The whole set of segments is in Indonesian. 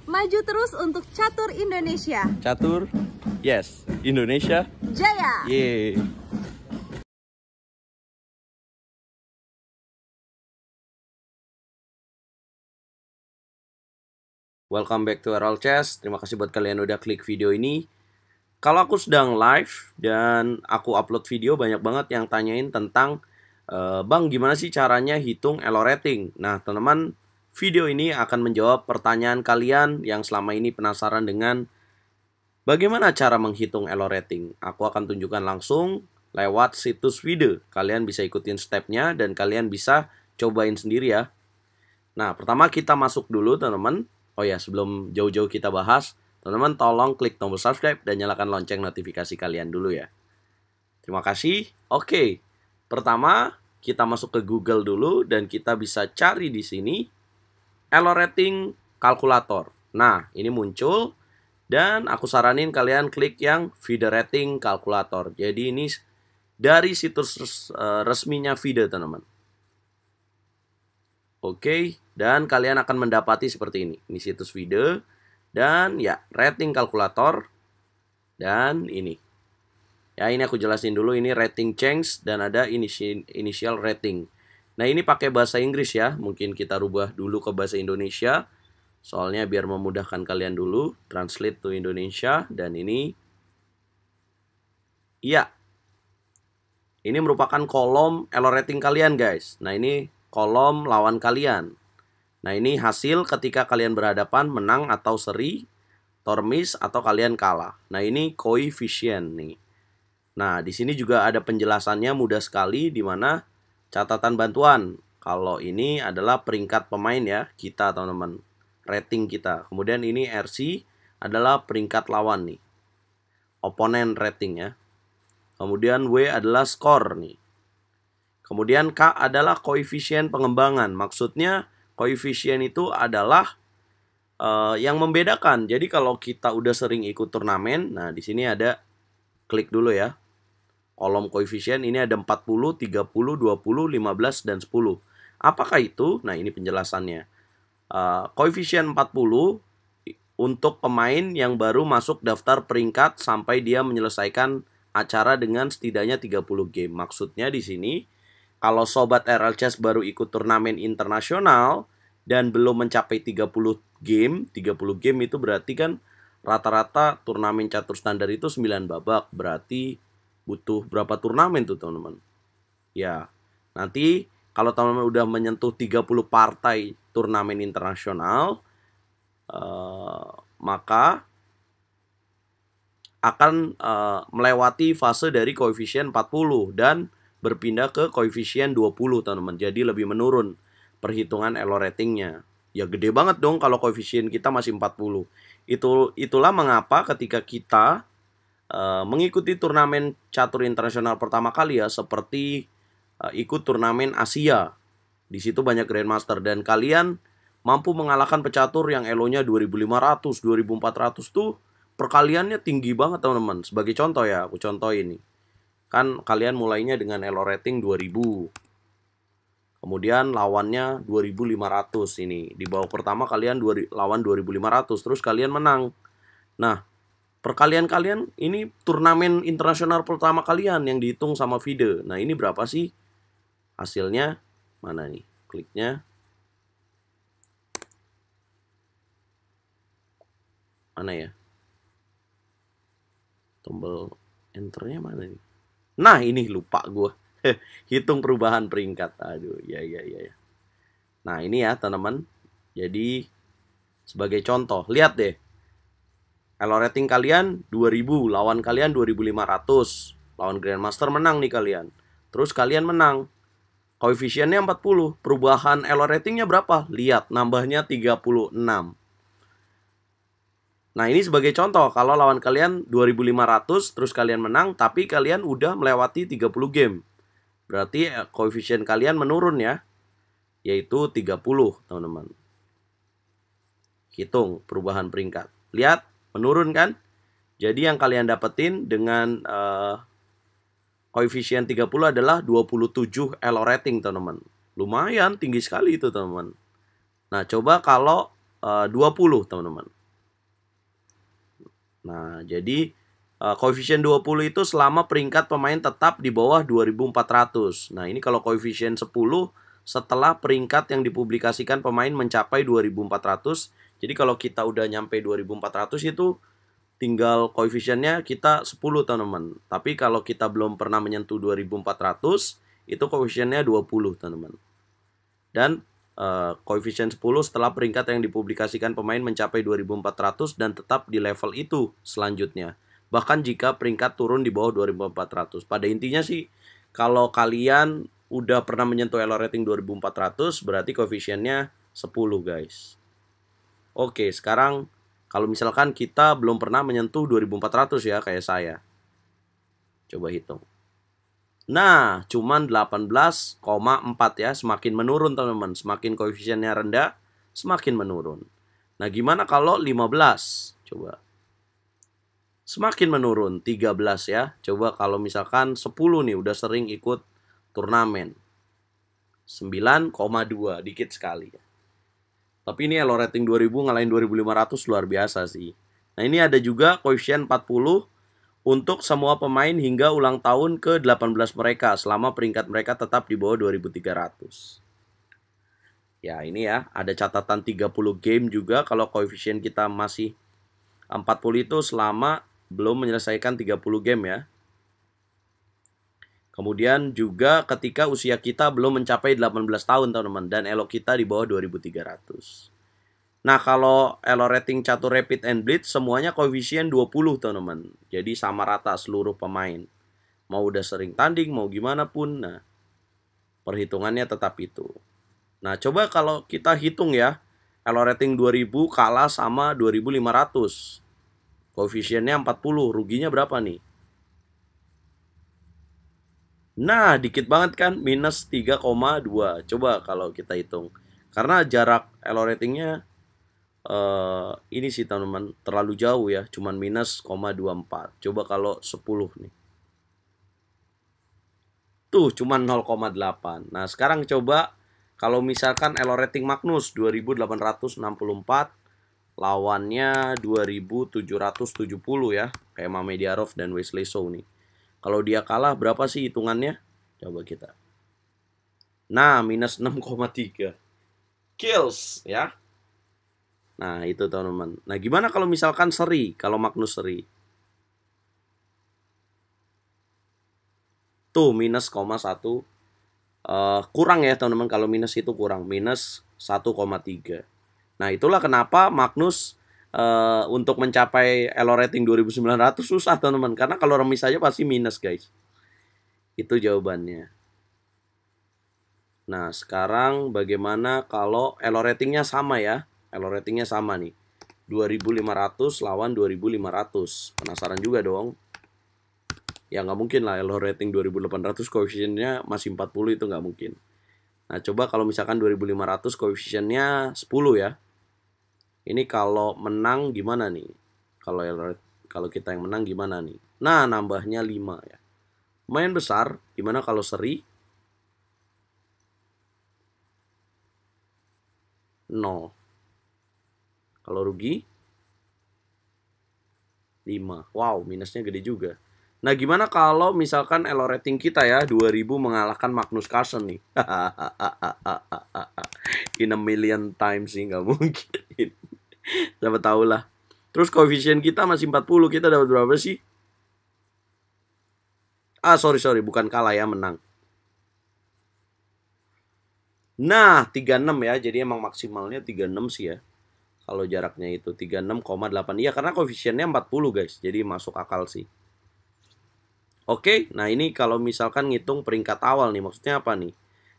Maju terus untuk Catur Indonesia. Catur, yes. Indonesia, Jaya. yeay. Welcome back to RL Chess. Terima kasih buat kalian udah klik video ini. Kalau aku sedang live dan aku upload video, banyak banget yang tanyain tentang Bang, gimana sih caranya hitung elo rating? Nah, teman-teman, video ini akan menjawab pertanyaan kalian yang selama ini penasaran dengan bagaimana cara menghitung elo rating. Aku akan tunjukkan langsung lewat situs video. Kalian bisa ikutin stepnya dan kalian bisa cobain sendiri ya. Nah, pertama kita masuk dulu, teman-teman. Oh ya, sebelum jauh-jauh kita bahas, teman-teman tolong klik tombol subscribe dan nyalakan lonceng notifikasi kalian dulu ya. Terima kasih. Oke. Pertama, kita masuk ke Google dulu dan kita bisa cari di sini elo rating kalkulator. Nah, ini muncul dan aku saranin kalian klik yang FIDE rating kalkulator. Jadi ini dari situs resminya FIDE, teman-teman. Oke, dan kalian akan mendapati seperti ini. Ini situs FIDE dan ya, rating kalkulator dan ini. Ya, ini aku jelasin dulu, ini rating change dan ada initial rating. Nah, ini pakai bahasa Inggris ya. Mungkin kita rubah dulu ke bahasa Indonesia. Soalnya biar memudahkan kalian dulu. Translate to Indonesia. Dan ini. Iya. Ini merupakan kolom elo rating kalian, guys. Nah, ini kolom lawan kalian. Nah, ini hasil ketika kalian berhadapan, menang atau seri, tormis atau kalian kalah. Nah, ini koefisien nih. Nah, di sini juga ada penjelasannya mudah sekali, di mana catatan bantuan. Kalau ini adalah peringkat pemain ya, kita teman-teman, rating kita. Kemudian ini RC adalah peringkat lawan nih, oponen rating ya. Kemudian W adalah skor nih. Kemudian K adalah koefisien pengembangan. Maksudnya koefisien itu adalah yang membedakan. Jadi kalau kita udah sering ikut turnamen, nah di sini ada, klik dulu ya. Kolom koefisien ini ada 40, 30, 20, 15, dan 10. Apakah itu? Nah, ini penjelasannya. Koefisien 40 untuk pemain yang baru masuk daftar peringkat sampai dia menyelesaikan acara dengan setidaknya 30 game. Maksudnya di sini, kalau sobat RL Chess baru ikut turnamen internasional dan belum mencapai 30 game itu berarti kan rata-rata turnamen catur standar itu 9 babak. Berarti butuh berapa turnamen tuh, teman-teman? Ya, nanti kalau teman-teman udah menyentuh 30 partai turnamen internasional, maka akan melewati fase dari koefisien 40 dan berpindah ke koefisien 20, teman-teman. Jadi lebih menurun perhitungan elo ratingnya. Ya gede banget dong kalau koefisien kita masih 40. Itulah mengapa ketika kita mengikuti turnamen catur internasional pertama kali ya, seperti ikut turnamen Asia. Di situ banyak grandmaster dan kalian mampu mengalahkan pecatur yang elonya 2500, 2400 tuh perkaliannya tinggi banget, teman-teman. Sebagai contoh ya, aku contoh ini. Kan kalian mulainya dengan elo rating 2000. Kemudian lawannya 2500 ini. Di babak pertama kalian lawan 2500, terus kalian menang. Nah, perkalian kalian ini turnamen internasional pertama kalian yang dihitung sama FIDE. Nah, ini berapa sih hasilnya? Mana nih? Kliknya. Mana ya? Tombol enternya mana nih? Nah, ini lupa gue. Hitung perubahan peringkat. Aduh, ya. Nah, ini ya, teman-teman. Jadi, sebagai contoh, lihat deh. Elo rating kalian 2000, lawan kalian 2500. Lawan grandmaster menang nih kalian. Terus kalian menang. Koefisiennya 40. Perubahan elo ratingnya berapa? Lihat, nambahnya 36. Nah, ini sebagai contoh. Kalau lawan kalian 2500, terus kalian menang, tapi kalian udah melewati 30 game. Berarti koefisien kalian menurun ya. Yaitu 30, teman-teman. Hitung perubahan peringkat. Lihat, menurun kan? Jadi yang kalian dapetin dengan koefisien 30 adalah 27 elo rating, teman-teman. Lumayan tinggi sekali itu, teman-teman. Nah, coba kalau 20, teman-teman. Nah, jadi koefisien 20 itu selama peringkat pemain tetap di bawah 2400. Nah, ini kalau koefisien 10 setelah peringkat yang dipublikasikan pemain mencapai 2400. Jadi kalau kita udah nyampe 2400 itu tinggal koefisiennya kita 10, teman-teman. Tapi kalau kita belum pernah menyentuh 2400, itu koefisiennya 20, teman-teman. Dan koefisien 10 setelah peringkat yang dipublikasikan pemain mencapai 2400 dan tetap di level itu selanjutnya. Bahkan jika peringkat turun di bawah 2400. Pada intinya sih, kalau kalian udah pernah menyentuh elo rating 2400, berarti koefisiennya 10, guys. Oke, sekarang kalau misalkan kita belum pernah menyentuh 2400 ya, kayak saya. Coba hitung. Nah, cuman 18,4 ya, semakin menurun teman-teman. Semakin koefisiennya rendah, semakin menurun. Nah, gimana kalau 15? Coba. Semakin menurun, 13 ya. Coba kalau misalkan 10 nih, udah sering ikut turnamen. 9,2, dikit sekali ya. Tapi ini elo rating 2000 ngalahin 2500 luar biasa sih. Nah, ini ada juga koefisien 40 untuk semua pemain hingga ulang tahun ke-18 mereka selama peringkat mereka tetap di bawah 2300. Ya, ini ya, ada catatan 30 game juga kalau koefisien kita masih 40 itu selama belum menyelesaikan 30 game ya. Kemudian juga ketika usia kita belum mencapai 18 tahun, teman-teman, dan elo kita di bawah 2300. Nah, kalau elo rating catur rapid and blitz semuanya koefisien 20, teman-teman. Jadi sama rata seluruh pemain. Mau udah sering tanding, mau gimana pun, nah perhitungannya tetap itu. Nah, coba kalau kita hitung ya, elo rating 2000 kalah sama 2500. Koefisiennya 40, ruginya berapa nih? Nah, dikit banget kan, minus 3,2. Coba kalau kita hitung. Karena jarak elo ratingnya ini sih teman-teman, terlalu jauh ya, cuman minus 0,24. Coba kalau 10 nih. Tuh, cuman 0,8. Nah, sekarang coba kalau misalkan elo rating Magnus 2864 lawannya 2770 ya, kayak Mamediarov dan Wesley So nih. Kalau dia kalah berapa sih hitungannya? Coba kita. Nah, minus 6,3. Kills ya. Nah, itu teman-teman. Nah, gimana kalau misalkan seri? Kalau Magnus seri. Tuh, minus 0,1. Kurang ya teman-teman. Kalau minus itu kurang. Minus 1,3. Nah, itulah kenapa Magnus untuk mencapai elo rating 2900 susah teman-teman. Karena kalau remis saja pasti minus, guys. Itu jawabannya. Nah, sekarang bagaimana kalau elo ratingnya sama ya? Elo ratingnya sama nih, 2500 lawan 2500. Penasaran juga dong. Ya nggak mungkin lah elo rating 2800 koefisiennya masih 40, itu nggak mungkin. Nah, coba kalau misalkan 2500 koefisiennya 10 ya. Ini kalau menang gimana nih? Kalau kita yang menang gimana nih? Nah, nambahnya 5 ya. Lumayan besar. Gimana kalau seri? 0. Kalau rugi 5. Wow, minusnya gede juga. Nah, gimana kalau misalkan elo rating kita ya 2000 mengalahkan Magnus Carlsen nih? In a million times sih, nggak mungkin. Siapa tahu lah. Terus koefisien kita masih 40, kita dapat berapa sih? Sorry, bukan kalah ya, menang. Nah, 36 ya. Jadi emang maksimalnya 36 sih ya. Kalau jaraknya itu 36,8. Iya, karena koefisiennya 40, guys. Jadi masuk akal sih. Oke, nah ini kalau misalkan ngitung peringkat awal nih, maksudnya apa nih?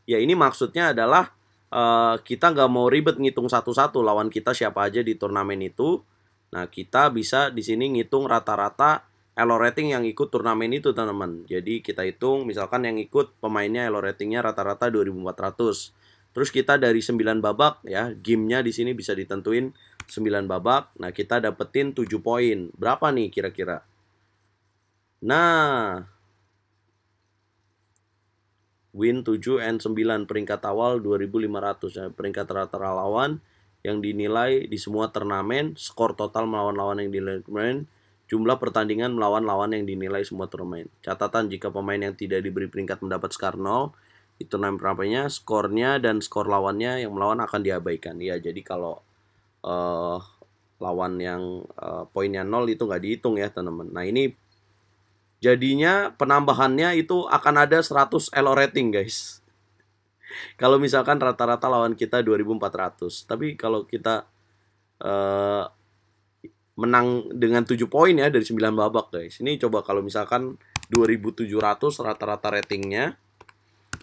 Ya, ini maksudnya adalah kita nggak mau ribet ngitung satu-satu lawan kita siapa aja di turnamen itu. Nah, kita bisa di sini ngitung rata-rata elo rating yang ikut turnamen itu, teman-teman. Jadi kita hitung misalkan yang ikut pemainnya elo ratingnya rata-rata 2400. Terus kita dari 9 babak ya, gamenya di sini bisa ditentuin 9 babak. Nah, kita dapetin 7 poin. Berapa nih kira-kira? Nah, win 7 and 9, peringkat awal 2500 ya. Peringkat rata-rata lawan yang dinilai di semua turnamen, skor total melawan lawan yang dinilai turnamen, jumlah pertandingan melawan lawan yang dinilai semua turnamen. Catatan jika pemain yang tidak diberi peringkat mendapat skor 0 di turnamen pertamanya, skornya dan skor lawannya yang melawan akan diabaikan. Ya, jadi kalau lawan yang poinnya 0 itu nggak dihitung ya teman-teman. Nah ini jadinya penambahannya itu akan ada 100 elo rating guys. Kalau misalkan rata-rata lawan kita 2400, tapi kalau kita menang dengan 7 poin ya dari 9 babak guys. Ini coba kalau misalkan 2700 rata-rata ratingnya,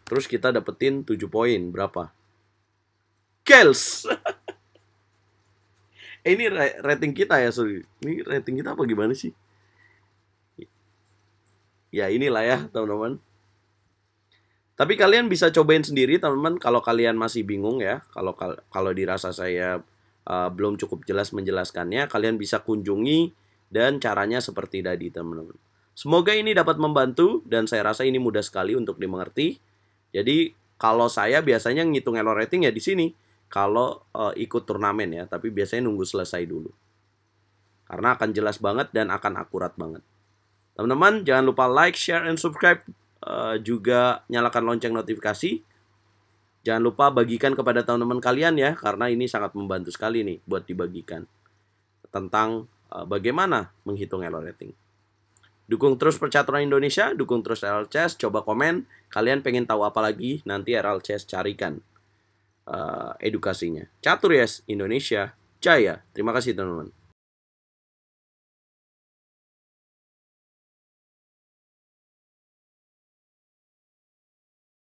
terus kita dapetin 7 poin, berapa? Kills. Ini rating kita ya, sorry. Ini rating kita apa gimana sih? Ya inilah ya teman-teman. Tapi kalian bisa cobain sendiri teman-teman kalau kalian masih bingung ya. Kalau dirasa saya belum cukup jelas menjelaskannya, kalian bisa kunjungi dan caranya seperti tadi teman-teman. Semoga ini dapat membantu dan saya rasa ini mudah sekali untuk dimengerti. Jadi kalau saya biasanya ngitung elo rating ya di sini kalau ikut turnamen ya, tapi biasanya nunggu selesai dulu. Karena akan jelas banget dan akan akurat banget. Teman-teman jangan lupa like, share, and subscribe. Juga nyalakan lonceng notifikasi. Jangan lupa bagikan kepada teman-teman kalian ya, karena ini sangat membantu sekali nih buat dibagikan tentang bagaimana menghitung elo rating. Dukung terus Percaturan Indonesia, dukung terus RL Chess. Coba komen kalian pengen tahu apa lagi, nanti RL Chess carikan edukasinya. Catur Yes Indonesia Jaya. Terima kasih teman-teman.